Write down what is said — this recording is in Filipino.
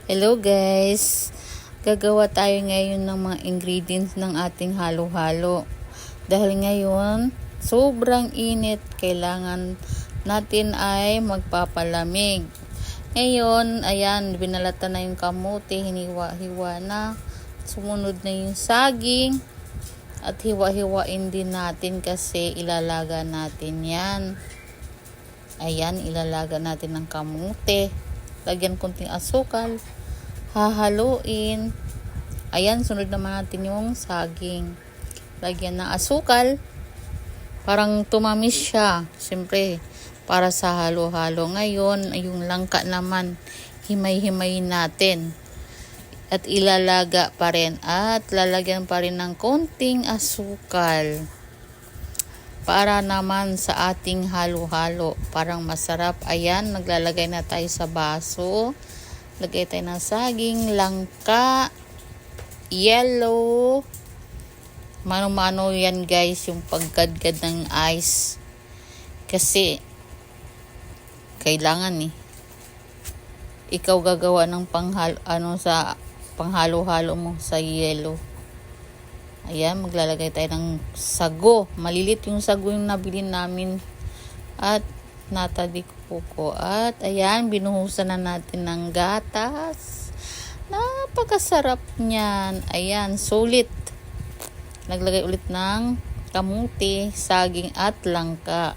Hello guys! Gagawa tayo ngayon ng mga ingredients ng ating halo-halo. Dahil ngayon, sobrang init, kailangan natin ay magpapalamig. Ngayon, ayan, binalatan na yung kamote, hiniwa-hiwa na. Sumunod na yung saging. At hiwa-hiwain din natin kasi ilalaga natin yan. Ayan, ilalaga natin ng kamote. Lagyan konting asukal, hahaluin. Ayan, sunod naman natin yung saging. Lagyan ng asukal, parang tumamis siya. Siyempre, para sa halo-halo. Ngayon, yung langka naman, himay-himayin natin. At ilalaga pa rin. At lalagyan pa rin ng konting asukal. Para naman sa ating halo-halo, parang masarap. Ayan, naglalagay na tayo sa baso. Lagay tayo ng saging, langka, yellow. Mano-mano yan guys, yung paggadgad ng ice. Kasi, kailangan ikaw gagawa ng panghalo-halo mo sa yellow. Ayan, maglalagay tayo ng sago. Malilit yung sago yung nabili namin. At natadik ko. At ayan, binuhusan na natin ng gatas. Napakasarap niyan. Ayan, sulit. Naglagay ulit ng kamuti, saging at langka.